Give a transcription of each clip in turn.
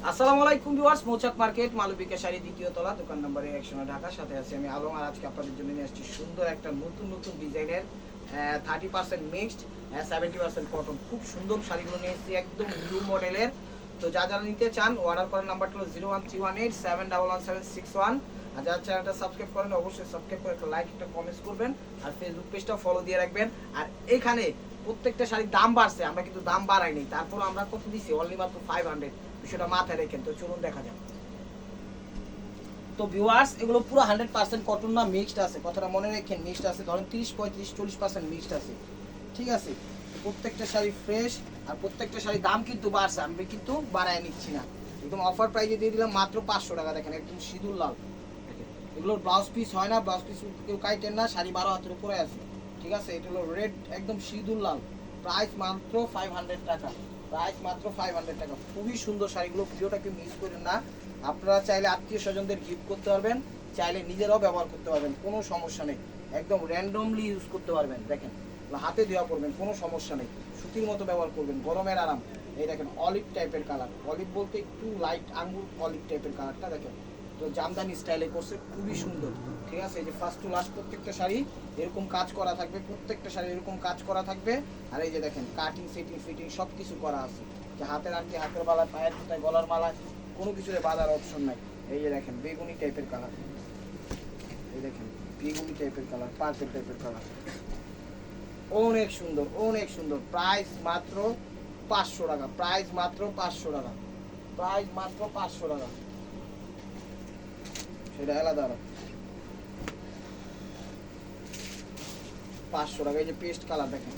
আসসালামু আলাইকুম ভিউয়ার্স, মৌচাক মার্কেট মালবিকা শাড়ি দ্বিতীয় তলা, দোকান নম্বর 109 ঢাকা। সাথে আছি আমি আলম। আর আজকে আপনাদের জন্য নিয়ে আসছি সুন্দর একটা নতুন নতুন ডিজাইনের 30% মিক্সড 70% কটন, খুব সুন্দর শাড়িগুলো নিয়ে এসেছি, একদম নিউ মডেলের। তো যারা নিতে চান অর্ডার করার নাম্বারটা হলো 01318711761। আর যারা চ্যানেলটা সাবস্ক্রাইব করেন অবশ্যই সাবস্ক্রাইব করে একটা লাইক একটা কমেন্টস করবেন, আর ফেসবুক পেজটা ফলো দিয়ে রাখবেন। আর এখানে প্রত্যেকটা শাড়ির দাম বাড়ছে, আমরা কিন্তু দাম বাড়াইনি, তারপর আমরা কত দিছি, অনলি মাত্র 500, বিষয়টা মাথায় রেখেন। তো চলুন দেখা যাক। তো ভিউয়ার্স, এগুলো পুরো 100% কটন না, মিক্সড আছে, কথাটা মনে রাখেন, মিক্সড আছে। ধরেন 30, 35, 40% মিক্সড আছে, ঠিক আছে। প্রত্যেকটা শাড়ি ফ্রেশ, আর প্রত্যেকটা শাড়ির দাম কিন্তু বাড়ছে, আমি কিন্তু বাড়ায় নিচ্ছি না, একদম অফার প্রাইজে দিয়ে দিলাম মাত্র 500 টাকা। দেখেন একদম সিঁদুর লাল, এগুলোর ব্লাউজ পিস হয় না, ব্লাউজ পিস কেউ কাইটেন না, শাড়ি 12 হাতের উপরে আছে, ঠিক আছে। এটা হলো রেড, একদম সিঁদুর লাল, প্রাইস মাত্র 500 টাকা, প্রাইস মাত্র 500 টাকা। খুবই সুন্দর শাড়িগুলো, ভিডিওটাকে মিস করেন না। আপনারা চাইলে আত্মীয় স্বজনদের গিফট করতে পারবেন, চাইলে নিজেরাও ব্যবহার করতে পারবেন, কোনো সমস্যা নেই, একদম র্যান্ডমলি ইউজ করতে পারবেন। দেখেন হাতে দেওয়া করবেন, কোনো সমস্যা নেই, সুতির মতো ব্যবহার করবেন, গরমের আরাম। এই দেখেন অলিভ টাইপের কালার, অলিভ বলতে একটু লাইট আঙ্গুর অলিভ টাইপের কালারটা দেখেন, তো জামদানি স্টাইলে করছে, খুবই সুন্দর, ঠিক আছে। এই যে ফার্স্ট টু লাস্ট প্রত্যেকটা শাড়ি এরকম কাজ করা থাকবে, প্রত্যেকটা শাড়ি এরকম কাজ করা থাকবে। আর এই যে দেখেন কাটিং সেটিং ফিটিং সব কিছু করা আছে, যে হাতের আনটি, হাতের বালা, পায়ের জুতায়, গলার মালা, কোনো কিছুতে বাঁধার অপশন নাই। এই যে দেখেন বেগুনি টাইপের কালার, এই দেখেন বেগুনি টাইপের কালার, পার্পল টাইপের কালার, অনেক সুন্দর, অনেক সুন্দর। প্রাইস মাত্র 500 টাকা, প্রাইস মাত্র 500 টাকা, প্রাইস মাত্র 500 টাকা, সেটা আলাদা। 500 টাকা। এই যে পেস্ট কালার দেখেন,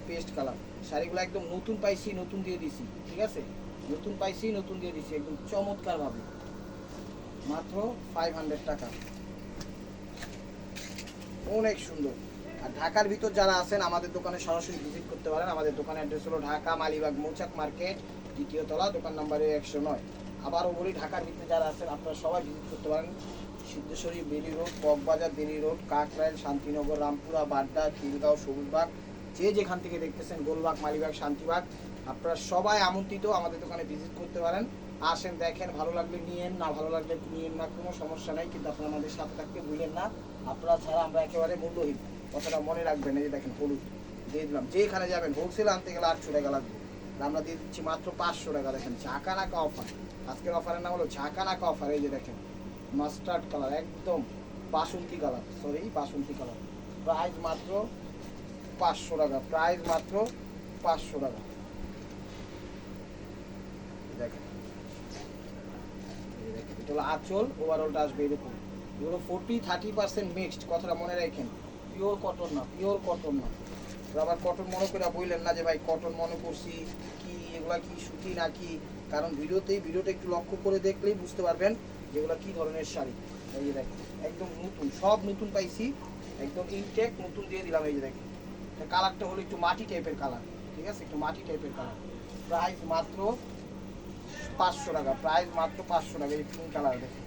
পেস্ট কালার শাড়িগুলো একদম নতুন পাইছি, নতুন দিয়ে দিছি, ঠিক আছে, নতুন পাইছি, নতুন দিয়ে দিছি, একদম চমৎকার ভাবে, মাত্র 500 টাকা, অনেক সুন্দর। আর ঢাকার ভিতর যারা আছেন আমাদের দোকানে সরাসরি ভিজিট করতে পারেন। আমাদের দোকানের অ্যাড্রেস হলো ঢাকা মালিবাগ মৌচাক মার্কেট দ্বিতীয় তলা, দোকান নাম্বার 109। আবারও বলি, ঢাকার ভিতরে যারা আছেন আপনারা সবাই ভিজিট করতে পারেন। সিদ্ধেশ্বরী, বেলি রোড, কক্সবাজার, বেলি রোড, কাকরাইল, শান্তিনগর, রামপুরা, বাড্ডা, খিলগাঁও, সবুজবাগ, যে যেখান থেকে দেখতেছেন, গোলবাগ, মালিবাগ, শান্তিবাগ, আপনারা সবাই আমন্ত্রিত আমাদের দোকানে ভিজিট করতে পারেন। আসেন, দেখেন, ভালো লাগলে নিয়েন, না ভালো লাগলে নিয়েন না, কোনো সমস্যা নাই, কিন্তু আপনারা আমাদের সাথে থাকতে ভুলেন না, আপনারা ছাড়া আমরা একেবারে মূল্যহীন, কথাটা মনে রাখবেন। এই যে দেখেন হলুদ দিয়ে দিলাম, যেখানে যাবেন হোলসেল আনতে গেলে 800 টাকা লাগবে, আমরা দিয়ে দিচ্ছি মাত্র 500 টাকা। দেখেন ঝাঁকা নাকা অফার, আজকের অফারের নাম হলো ঝাঁকা নাকা অফার। এই যে দেখেন মাস্টার্ড কালার, একদম বাসন্তী কালার, সরি বাসন্তী কালার, প্রাইস মাত্র 500 টাকা, প্রাইস মাত্র 500 টাকা। দেখেন এটা হলো আঁচল, ওভারঅলটা আসবে এরকম। এগুলো 40-30% মিক্সড, কথাটা মনে রাখেন, পিওর কটন না, পিওর কটন না। তো আবার কটন মনে করে বললেন না যে ভাই কটন মনে করছি, কি এগুলা কি সুতি নাকি, কারণ ভিডিওটা একটু লক্ষ্য করে দেখলেই বুঝতে পারবেন যেগুলো কি ধরনের শাড়ি। এই যে দেখেন একদম নতুন, সব নতুন পাইছি, একদম ইনটেক নতুন দিয়ে দিলাম। এই যে দেখেন কালারটা হলো একটু মাটি টাইপের কালার, ঠিক আছে, একটু মাটি টাইপের কালার, প্রাইস মাত্র 500 টাকা, প্রাইস মাত্র 500 টাকা। এই পিঙ্ক কালার দেখেন,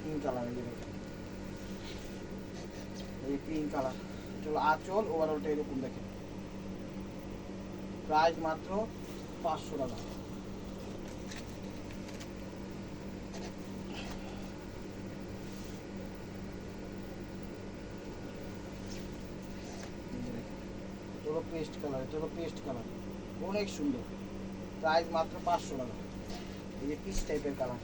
পিঙ্ক কালার, এই যে দেখেন এই পিঙ্ক কালার, এটা হলো আঁচল, ওভারঅলটা এরকম দেখেন, প্রাইস মাত্র 500 টাকা। এটা হলো পেস্ট কালার, এটা হলো পেস্ট কালার, অনেক সুন্দর, প্রাইস মাত্র 500 টাকা। এই যে পিচ টাইপের কালার,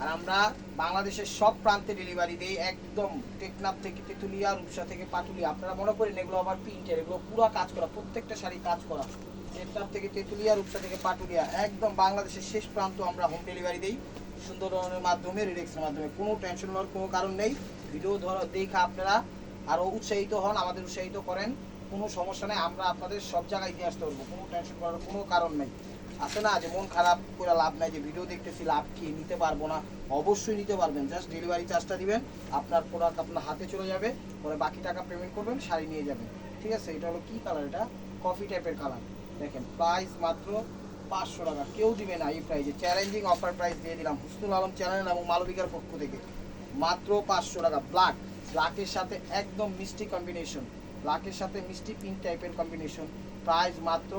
আর আমরা বাংলাদেশের সব প্রান্তে ডেলিভারি দিই, একদম টেকনাফ থেকে তেঁতুলিয়া, রূপসা থেকে পাটুলিয়া। আপনারা মনে করেন এগুলো আবার প্রিন্টের, এগুলো পুরো কাজ করা, প্রত্যেকটা শাড়ি কাজ করা। টেকনাফ থেকে তেঁতুলিয়া, রূপসা থেকে পাটুলিয়া, একদম বাংলাদেশের শেষ প্রান্ত আমরা হোম ডেলিভারি দিই, সুন্দরবনের মাধ্যমে, রিডেক্সের মাধ্যমে। কোনো টেনশন নেওয়ার কোনো কারণ নেই। ভিডিও দেখা আপনারা আরও উৎসাহিত হন, আমাদের উৎসাহিত করেন, কোনো সমস্যা নেই, আমরা আপনাদের সব জায়গায় দিয়ে আসতে পারবো, কোনো টেনশন করার কোনো কারণ নেই। আছে না যে মন খারাপ করে লাভ নাই, যে ভিডিও দেখতেছি লাভ কি, নিতে পারবো না, অবশ্যই নিতে পারবেন। জাস্ট ডেলিভারি চার্জটা দিবেন, আপনার প্রোডাক্ট আপনার হাতে চলে যাবে, পরে বাকি টাকা পেমেন্ট করবেন, শাড়ি নিয়ে যাবেন, ঠিক আছে। এটা হলো কি কালার, এটা কফি টাইপের কালার, দেখেন প্রাইস মাত্র 500 টাকা, কেউ দিবে না এই প্রাইসে, চ্যালেঞ্জিং অফার প্রাইস দিয়ে দিলাম হুসনুল আলম চ্যানেল এবং মালবিকার পক্ষ থেকে, মাত্র 500 টাকা। ব্ল্যাকের সাথে একদম মিষ্টি কম্বিনেশন, ব্ল্যাকের সাথে মিষ্টি পিঙ্ক টাইপের কম্বিনেশন, প্রাইস মাত্র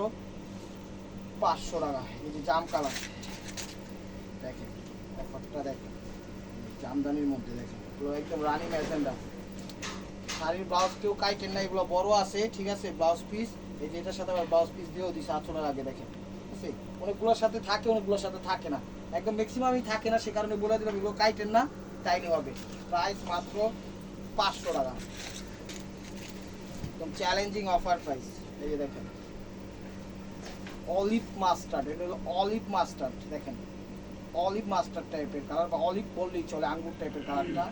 500 টাকা। এই যে জাম কালার দেখেন, অফারটা দেখেন, জামদানির মধ্যে দেখেন, এগুলো একদম রানি ম্যাজেন্ডা। শাড়ির ব্লাউজ কেউ কাইটেন না, এগুলো বড় আছে, ঠিক আছে। ব্লাউজ পিস এই যে এটার সাথে আবার ব্লাউজ পিস দিয়েও দিছে আঁচলের আগে দেখেন, ঠিক আছে। অনেকগুলোর সাথে থাকে, অনেকগুলোর সাথে থাকে না, একদম ম্যাক্সিমামই থাকে না, সে কারণে বলে দিলাম এগুলো কাইটেন না, তাই নিয়ে হবে। প্রাইস মাত্র 500 টাকা, একদম চ্যালেঞ্জিং অফার প্রাইস। এই যে দেখেন অলিভ মাস্টার্ড, এটা হলো অলিভ মাস্টার্ড, দেখেন অলিভ মাস্টার্ড টাইপের কালার, বা অলিভ বললেই চলে, আঙ্গুর টাইপের কালারটা।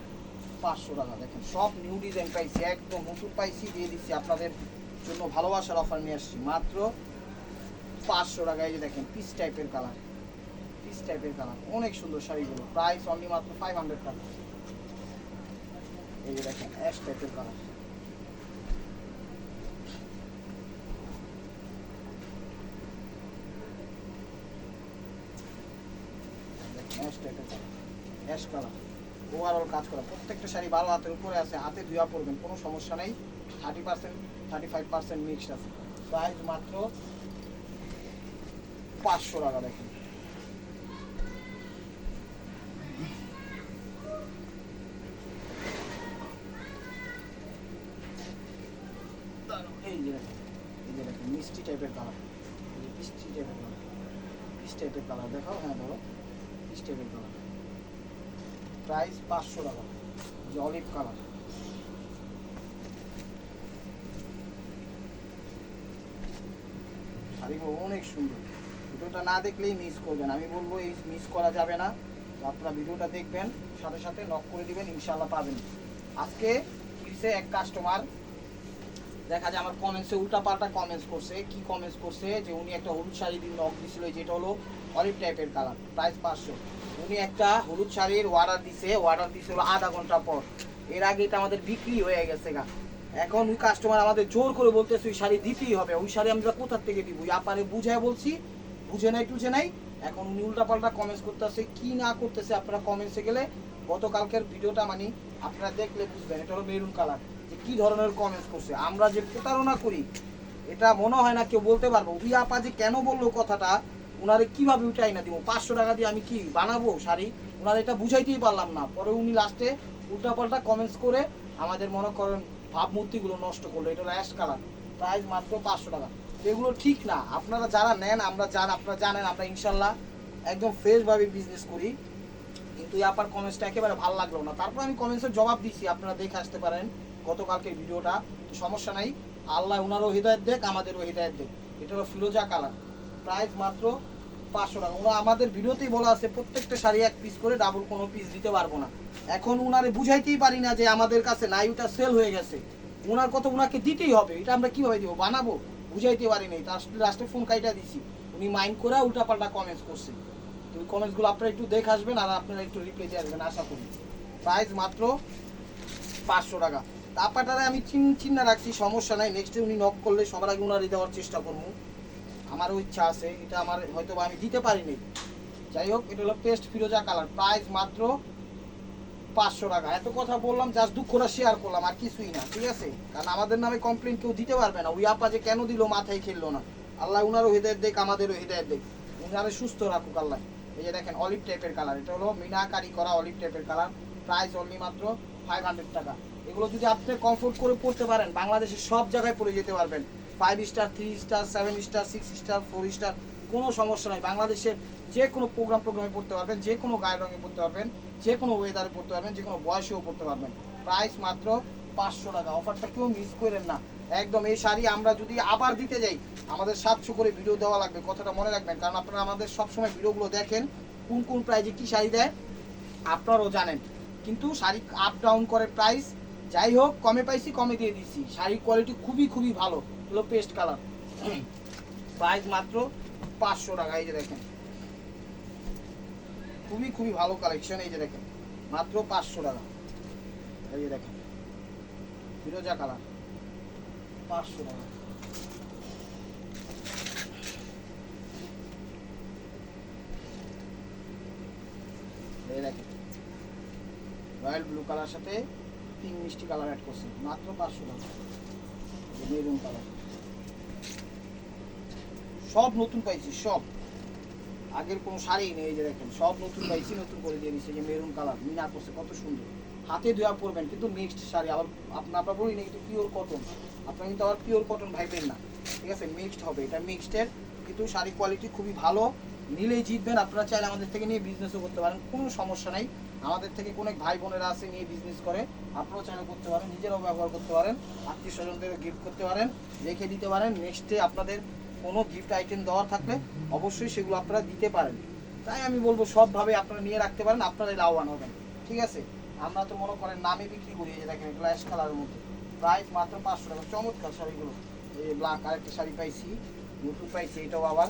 500 টাকা দেখেন, সব নিউ ডিজাইন পাইছি, একদম নতুন পাইছি, দিয়ে দিচ্ছি আপনাদের জন্য ভালোবাসার অফার নিয়ে আসছি মাত্র 500 টাকা। এই যে দেখেন পিস টাইপের কালার, পিস টাইপের কালার, অনেক সুন্দর শাড়িগুলো, প্রাইস অনলি মাত্র 500 টাকা। এই যে দেখেন অ্যাশ টাইপের কালার, অ্যাশ টাইপের কালার, অ্যাশ কালার, ওভারঅল কাজ করা, প্রত্যেকটা শাড়ি 12 হাতের উপরে আছে, হাতে ধুয়া পড়বেন, কোনো সমস্যা নেই। 30% 35% মিক্সড আছে, প্রাইস মাত্র 500 টাকা। দেখেন এই যে দেখেন, এই যে দেখেন মিষ্টি টাইপের কালার, মিষ্টি টাইপের কালার, পিস টাইপের কালার দেখাও, হ্যাঁ ধরো পিস টাইপের কালার, প্রাইস 500 টাকা। যে অলিভ কালার, শাড়িগুলো অনেক সুন্দর, ভিডিওটা না দেখলেই মিস করবেন, আমি বলবো এই মিস করা যাবে না। আপনারা ভিডিওটা দেখবেন, সাথে সাথে নক করে দিবেন, ইনশাআল্লাহ পাবেন। আজকে প্লিজে এক কাস্টমার দেখা যায় আমার কমেন্টসে উল্টাপাল্টা কমেন্টস করছে, কি কমেন্টস করছে যে উনি একটা হলুদ শাড়ি দিয়ে নক দিছিল, যেটা হলো অলিভ টাইপের কালার, প্রাইস 500। উনি একটা হলুদ শাড়ির অর্ডার দিছে হলো আধা ঘন্টা পর, এর আগে এটা আমাদের বিক্রি হয়ে গেছে গা। এখন ওই কাস্টমার আমাদের জোর করে বলতেছে ওই শাড়ি দিতেই হবে, ওই শাড়ি আমরা কোথার থেকে দিব, ওই আপারে বুঝায় বলছি, বুঝে নাই টুঝে নাই। এখন উনি উল্টাপাল্টা কমেন্টস করতেছে, কি না করতেছে আপনারা কমেন্টসে গেলে গতকালকের ভিডিওটা মানে আপনারা দেখলে বুঝবেন। এটা হলো মেরুন কালার, যে কি ধরনের কমেন্টস করছে, আমরা যে প্রতারণা করি এটা মনে হয় না কেউ বলতে পারবো। ওই আপা যে কেন বললো কথাটা, ওনারে কিভাবে উঠাই না দিব, 500 টাকা দিয়ে আমি কি বানাবো শাড়ি, ওনার এটা বুঝাইতেই পারলাম না। পরে উনি লাস্টে উল্টাপাল্টা কমেন্টস করে আমাদের মনে করেন ভাবমূর্তিগুলো নষ্ট করলো। এটা হলো অ্যাশ কালার, প্রাইস মাত্র 500 টাকা। এগুলো ঠিক না, আপনারা যারা নেন, আপনারা জানেন আমরা ইনশাল্লাহ একদম ফ্রেশভাবে বিজনেস করি, কিন্তু আপার কমেন্টসটা একেবারে ভালো লাগলো না। তারপর আমি কমেন্টসের জবাব দিছি, আপনারা দেখে আসতে পারেন গতকালকের ভিডিওটা, সমস্যা নাই। আল্লাহ ওনারও হৃদায়ত দেখ, আমাদেরও হৃদায়ত দেখ। এটা হলো ফিরোজা কালার, প্রাইস মাত্র 500 টাকা। ওরা আমাদের ভিডিওতেই বলা আছে প্রত্যেকটা শাড়ি এক পিস করে, ডাবল কোনো পিস দিতে পারবো না। এখন উনারে বুঝাইতেই পারি না যে আমাদের কাছে নাই, ওটা সেল হয়ে গেছে, ওনার কথা ওনাকে দিতেই হবে, এটা আমরা কিভাবে দিব, বানাবো, বুঝাইতে পারি নাই। তার লাস্টে ফোন কাইটা দিছি, উনি মাইন্ড করে উল্টাপাল্টা কমেন্টস করছে। তো ওই কমেন্টসগুলো আপনারা একটু দেখে আসবেন, আর আপনারা একটু রিপ্লাই দিয়ে আসবেন আশা করি। প্রাইস মাত্র 500 টাকা। তারপরে আমি চিহ্ন রাখছি, সমস্যা নাই, নেক্সটে উনি নক করলে সবার আগে উনারই দেওয়ার চেষ্টা করবো, আমারও ইচ্ছা আছে, এটা আমার হয়তো আমি দিতে পারিনি। যাই হোক, এটা হলো পেস্ট ফিরোজা কালার, প্রাইস মাত্র 500 টাকা। এত কথা বললাম, জাস্ট দুঃখটা শেয়ার করলাম, আর কিছুই না, ঠিক আছে। কারণ আমাদের নামে কমপ্লেন কেউ দিতে পারবে না, ওই আপা যে কেন দিল মাথায় খেললো না। আল্লাহ উনারও হৃদয়ের দেখ, আমাদেরও হৃদয়ের দেখ, উনারে সুস্থ রাখুক আল্লাহ। এই যে দেখেন অলিভ টাইপের কালার, এটা হলো মিনাকারি করা অলিভ টাইপের কালার, প্রাইস অনলি মাত্র 500 টাকা। এগুলো যদি আপনি কমফোর্ট করে পড়তে পারেন, বাংলাদেশের সব জায়গায় পরে যেতে পারবেন, 5 star 3 star 7 star 6 star 4 star, কোনো সমস্যা নাই। বাংলাদেশের যে কোনো প্রোগ্রামে পড়তে পারবেন, যে কোনো গায়ের রঙে পড়তে পারবেন, যে কোনো ওয়েদারে পড়তে পারবেন, যে কোনো বয়সেও পড়তে পারবেন। প্রাইস মাত্র 500 টাকা, অফারটা কেউ মিস করেন না একদম। এই শাড়ি আমরা যদি আবার দিতে যাই, আমাদের 700 করে ভিডিও দেওয়া লাগবে, কথাটা মনে রাখবেন। কারণ আপনারা আমাদের সবসময় ভিডিওগুলো দেখেন, কোন কোন প্রাইজে কী শাড়ি দেয় আপনারাও জানেন, কিন্তু শাড়ি আপ ডাউন করে প্রাইস। যাই হোক, কমে পাইছি, কমে দিয়ে দিচ্ছি, শাড়ির কোয়ালিটি খুবই খুবই ভালো, হলো পেস্ট কালার, প্রাইস মাত্র 500 টাকা। এই যে দেখেন খুবই খুবই ভালো কালেকশন, এই যে দেখেন মাত্র 500 টাকা। এই যে দেখেন ফিরোজা কালার, 500 টাকা। এই দেখেন রয়্যাল ব্লু কালার সাথে পিঙ্ক মিষ্টি কালার অ্যাড করছি, মাত্র 500 টাকা। মেরুন কালার, সব নতুন পাইছি, সব আগের কোনো শাড়ি নেই। এই যে দেখেন সব নতুন পাইছি, নতুন করে দিয়ে দিচ্ছে। যে মেরুন কালার মিনা করছে, কত সুন্দর। হাতে ধোয়া পরবেন, কিন্তু মিক্সড শাড়ি। আবার আপনারা বলি না কিন্তু পিওর কটন, আপনারা কিন্তু আবার পিওর কটন ভাইবেন না, ঠিক আছে? মিক্সড হবে, এটা মিক্সডের, কিন্তু শাড়ি কোয়ালিটি খুবই ভালো। নিলেই জিতবেন। আপনারা চাইলে আমাদের থেকে নিয়ে বিজনেসও করতে পারেন, কোনো সমস্যা নাই। আমাদের থেকে অনেক ভাই বোনেরা আছে নিয়ে বিজনেস করে, আপনারাও চাইলে করতে পারেন, নিজেরাও ব্যবহার করতে পারেন, আত্মীয় স্বজনদের গিফট করতে পারেন, রেখে দিতে পারেন। নেক্সটে আপনাদের কোনো গিফট আইটেম দেওয়ার থাকলে অবশ্যই সেগুলো আপনারা দিতে পারেন। তাই আমি বলবো সবভাবে আপনারা নিয়ে রাখতে পারেন, আপনারাই লাভবান হবেন, ঠিক আছে? আমরা তো মনে করেন নামে বিক্রি করি। এই যে দেখেন গ্লাস কালারের মধ্যে, প্রাইস মাত্র 500 টাকা। চমৎকার শাড়িগুলো। এই যে ব্ল্যাক আরেকটা শাড়ি পাইছি, নতুন পাইছি, এটাও আবার,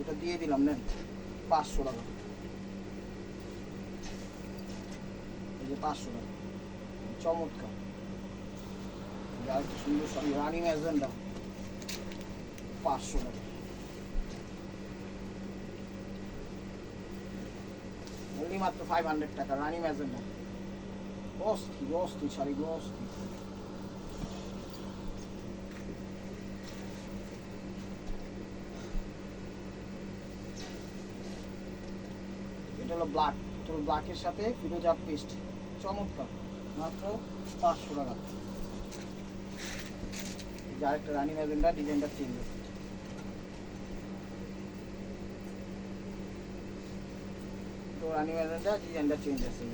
এটা দিয়ে দিলাম, নেন 500 টাকা। এই যে 500 টাকা, চমৎকার। আরেকটা সুন্দর শাড়ি রানি ম্যাজেন্ডা, 500 টাকা। মাত্র 500 টাকা রানি ম্যাজেন্ডা। অস্থির অস্থির শাড়িগুলো, অস্থির। এটা হলো ব্ল্যাক, তো ব্ল্যাকের সাথে ফিরোজা পেস্ট, চমৎকার, মাত্র 500 টাকা। যার একটা রানি ম্যাজেন্ডা, ডিজাইনটা চেঞ্জ হচ্ছে। তো রানি ম্যাজেন্ডা ডিজাইনটা চেঞ্জ আছে,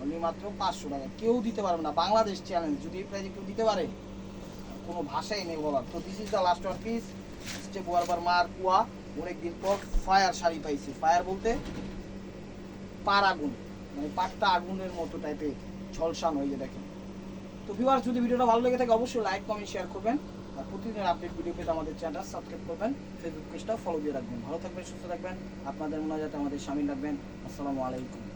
অনলি মাত্র 500 টাকা। কেউ দিতে পারবে না, বাংলাদেশ চ্যালেঞ্জ। যদি এই প্রাইজে কেউ দিতে পারে, কোনো ভাষাই নেই বলার। তো this is the last one piece, step ওয়ারবার মার কুয়া। অনেকদিন পর ফায়ার শাড়ি পাইছি। ফায়ার বলতে পার আগুন, মানে পাটটা আগুনের মতো টাইপের ঝলসানো, হয়ে দেখেন। তো ভিউয়ার্স, যদি ভিডিওটা ভালো লেগে থাকে অবশ্যই লাইক কমেন্ট শেয়ার করবেন, আর প্রতিদিন আপডেট ভিডিও পেতে আমাদের চ্যানেলটা সাবস্ক্রাইব করবেন, ফেসবুক পেজটা ফলো দিয়ে রাখবেন। ভালো থাকবেন, সুস্থ থাকবেন, আপনাদের মোনাজাতে আমাদের শামিল রাখবেন। আসসালামু আলাইকুম।